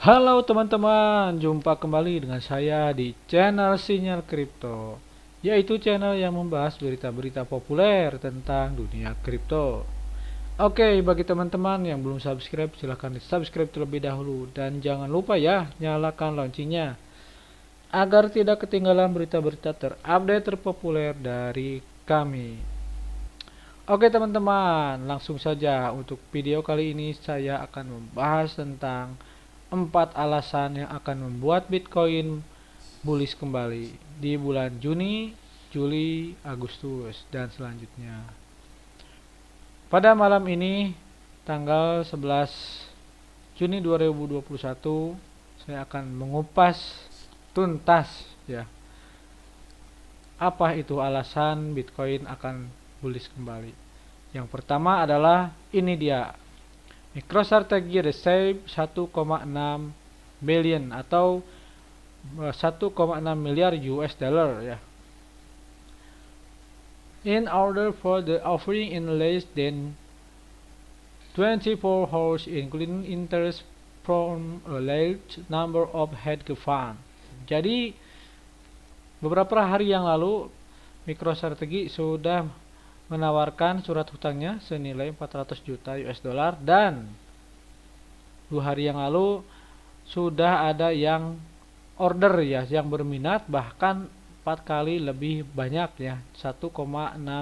Halo teman-teman, jumpa kembali dengan saya di channel Sinyal Kripto, yaitu channel yang membahas berita-berita populer tentang dunia kripto. Oke, bagi teman-teman yang belum subscribe, silahkan di subscribe terlebih dahulu. Dan jangan lupa ya, nyalakan loncengnya agar tidak ketinggalan berita-berita terupdate terpopuler dari kami. Oke teman-teman, langsung saja untuk video kali ini saya akan membahas tentang 4 alasan yang akan membuat Bitcoin bullish kembali di bulan Juni, Juli, Agustus, dan selanjutnya. Pada malam ini, tanggal 11 Juni 2021, saya akan mengupas tuntas ya, apa itu alasan Bitcoin akan bullish kembali. Yang pertama adalah ini dia. MicroStrategy receive 1,6 billion atau 1,6 miliar US dollar ya, in order for the offering in less than 24 hours, including interest from a large number of hedge fund. Jadi beberapa hari yang lalu MicroStrategy sudah menawarkan surat hutangnya senilai 400 juta US dollar, dan 2 hari yang lalu sudah ada yang order ya, yang berminat, bahkan 4 kali lebih banyak ya, 1,6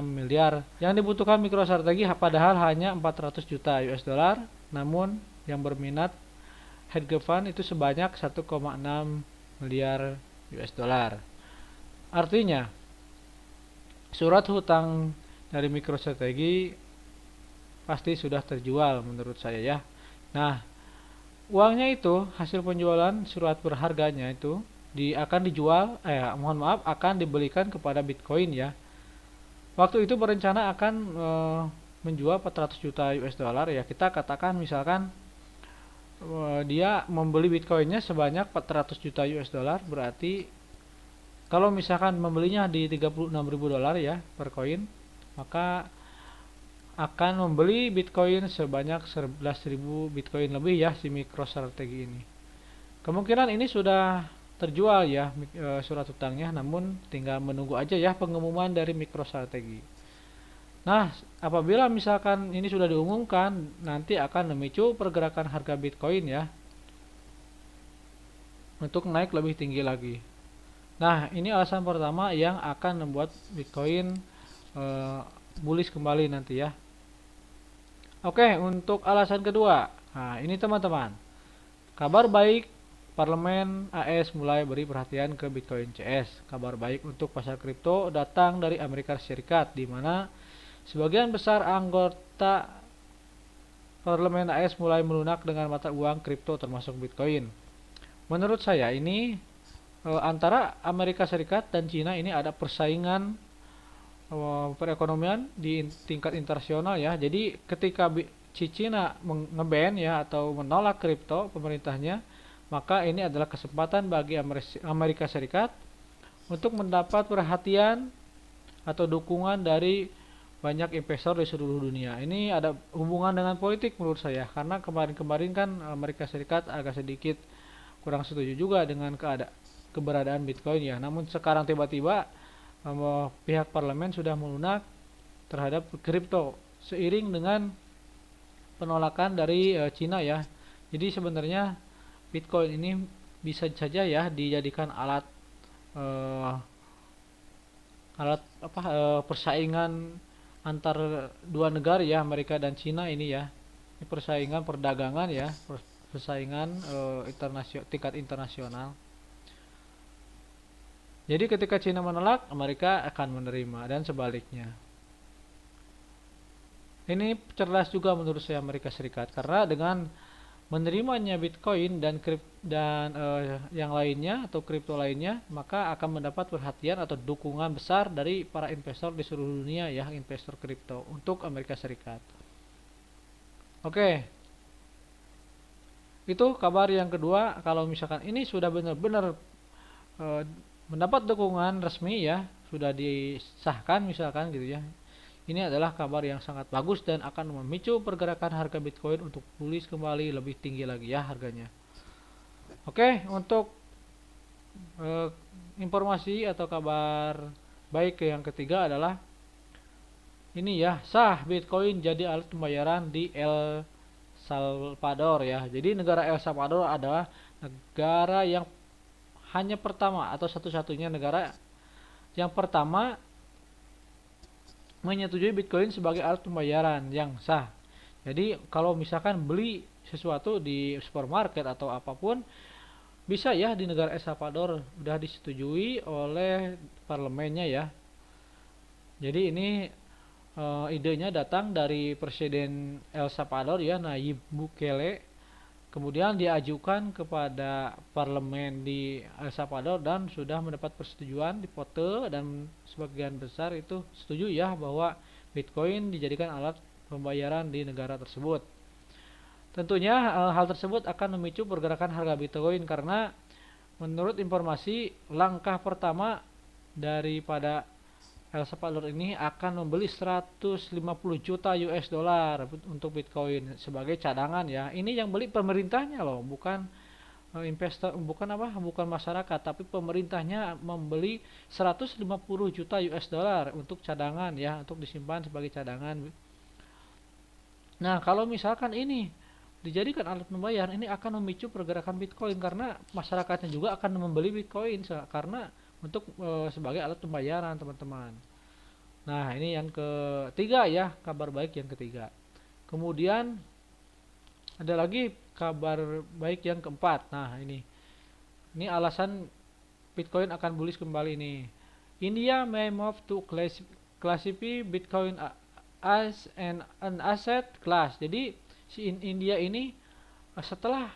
miliar yang dibutuhkan MicroStrategy, padahal hanya 400 juta US dollar, namun yang berminat hedge fund itu sebanyak 1,6 miliar US dollar. Artinya surat hutang dari MicroStrategy pasti sudah terjual menurut saya ya. Nah, uangnya itu hasil penjualan surat berharganya itu akan dijual, akan dibelikan kepada Bitcoin ya. Waktu itu berencana akan menjual 400 juta US dollar ya. Kita katakan misalkan dia membeli Bitcoinnya sebanyak 400 juta US dollar, berarti kalau misalkan membelinya di 36.000 dolar ya per koin, maka akan membeli Bitcoin sebanyak 11.000 Bitcoin lebih ya si MicroStrategy ini. Kemungkinan ini sudah terjual ya surat hutangnya, namun tinggal menunggu aja ya pengumuman dari MicroStrategy. Nah, apabila misalkan ini sudah diumumkan, nanti akan memicu pergerakan harga Bitcoin ya untuk naik lebih tinggi lagi. Nah, ini alasan pertama yang akan membuat Bitcoin bullish kembali nanti ya. Oke, untuk alasan kedua, nah ini teman-teman, kabar baik, Parlemen AS mulai beri perhatian ke Bitcoin CS. Kabar baik untuk pasar kripto datang dari Amerika Serikat, di mana sebagian besar anggota Parlemen AS mulai melunak dengan mata uang kripto termasuk Bitcoin. Menurut saya ini antara Amerika Serikat dan Cina ini ada persaingan perekonomian di tingkat internasional ya. Jadi ketika Cina nge-ban ya atau menolak kripto pemerintahnya, maka ini adalah kesempatan bagi Amerika Serikat untuk mendapat perhatian atau dukungan dari banyak investor di seluruh dunia. Ini ada hubungan dengan politik menurut saya, karena kemarin-kemarin kan Amerika Serikat agak sedikit kurang setuju juga dengan keberadaan Bitcoin ya. Namun sekarang tiba-tiba pihak parlemen sudah melunak terhadap kripto seiring dengan penolakan dari Cina ya. Jadi sebenarnya Bitcoin ini bisa saja ya dijadikan alat persaingan antar dua negara ya, Amerika dan Cina ini ya. Ini persaingan perdagangan ya, persaingan tingkat internasional. Jadi ketika Cina menolak, Amerika akan menerima dan sebaliknya. Ini cerdas juga menurut saya Amerika Serikat, karena dengan menerimanya Bitcoin dan yang lainnya atau kripto lainnya, maka akan mendapat perhatian atau dukungan besar dari para investor di seluruh dunia ya, investor kripto untuk Amerika Serikat. Oke. Itu kabar yang kedua, kalau misalkan ini sudah benar-benar mendapat dukungan resmi ya, sudah disahkan misalkan gitu ya, ini adalah kabar yang sangat bagus dan akan memicu pergerakan harga Bitcoin untuk bullish kembali lebih tinggi lagi ya harganya. Oke, untuk informasi atau kabar baik yang ketiga adalah ini ya, sah Bitcoin jadi alat pembayaran di El Salvador ya. Jadi negara El Salvador adalah negara yang hanya pertama atau satu-satunya negara yang pertama menyetujui Bitcoin sebagai alat pembayaran yang sah. Jadi kalau misalkan beli sesuatu di supermarket atau apapun, bisa ya di negara El Salvador udah disetujui oleh parlemennya ya. Jadi ini idenya datang dari Presiden El Salvador ya, Nayib Bukele. Kemudian diajukan kepada parlemen di El Salvador dan sudah mendapat persetujuan di vote, dan sebagian besar itu setuju ya bahwa Bitcoin dijadikan alat pembayaran di negara tersebut. Tentunya hal tersebut akan memicu pergerakan harga Bitcoin karena menurut informasi langkah pertama daripada El Salvador ini akan membeli 150 juta US dollar untuk Bitcoin sebagai cadangan ya. Ini yang beli pemerintahnya loh, bukan investor, bukan masyarakat, tapi pemerintahnya membeli 150 juta US dollar untuk cadangan ya, untuk disimpan sebagai cadangan. Nah, kalau misalkan ini dijadikan alat pembayaran, ini akan memicu pergerakan Bitcoin karena masyarakatnya juga akan membeli Bitcoin karena untuk sebagai alat pembayaran, teman-teman. Nah, ini yang ketiga ya, kabar baik yang ketiga. Kemudian ada lagi kabar baik yang keempat. Nah, ini alasan Bitcoin akan bullish kembali ini. India may move to classify Bitcoin as an asset class. Jadi si India ini setelah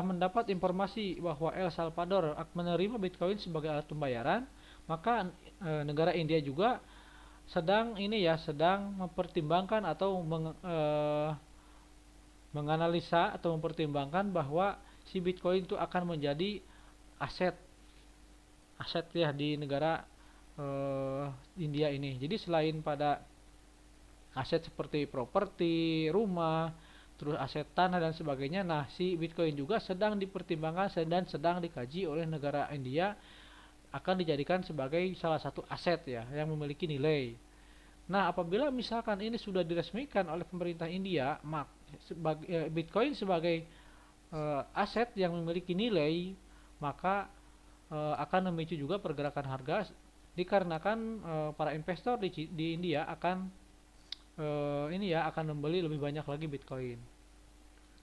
mendapat informasi bahwa El Salvador menerima Bitcoin sebagai alat pembayaran, maka negara India juga sedang mempertimbangkan atau menganalisa atau mempertimbangkan bahwa si Bitcoin itu akan menjadi aset ya di negara India ini. Jadi selain pada aset seperti properti, rumah, terus aset tanah dan sebagainya, nah si Bitcoin juga sedang dipertimbangkan dan sedang dikaji oleh negara India, akan dijadikan sebagai salah satu aset ya yang memiliki nilai. Nah, apabila misalkan ini sudah diresmikan oleh pemerintah India, Bitcoin sebagai aset yang memiliki nilai, maka akan memicu juga pergerakan harga dikarenakan para investor di India akan akan membeli lebih banyak lagi Bitcoin.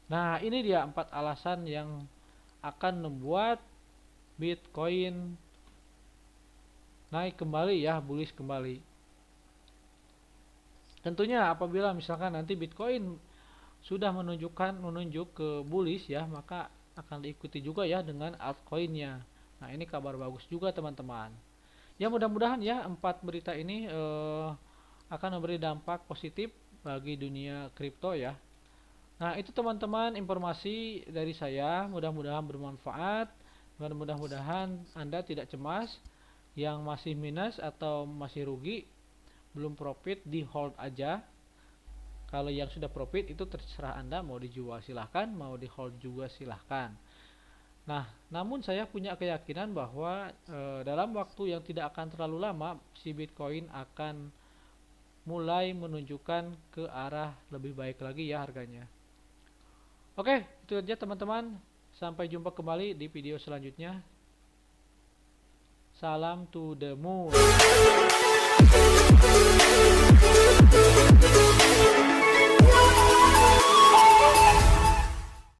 Nah, ini dia 4 alasan yang akan membuat Bitcoin naik kembali ya, bullish kembali. Tentunya apabila misalkan nanti Bitcoin sudah menunjuk ke bullish ya, maka akan diikuti juga ya dengan altcoinnya. Nah, ini kabar bagus juga teman-teman. Ya, mudah-mudahan ya 4 berita ini akan memberi dampak positif bagi dunia kripto ya. Nah, itu teman-teman informasi dari saya, mudah-mudahan bermanfaat dan mudah-mudahan Anda tidak cemas. Yang masih minus atau masih rugi, belum profit, di hold aja. Kalau yang sudah profit itu terserah Anda, mau dijual silahkan, mau di hold juga silahkan. Nah, namun saya punya keyakinan bahwa dalam waktu yang tidak akan terlalu lama, si Bitcoin akan mulai menunjukkan ke arah lebih baik lagi ya harganya. Oke, itu aja teman-teman. Sampai jumpa kembali di video selanjutnya. Salam to the moon.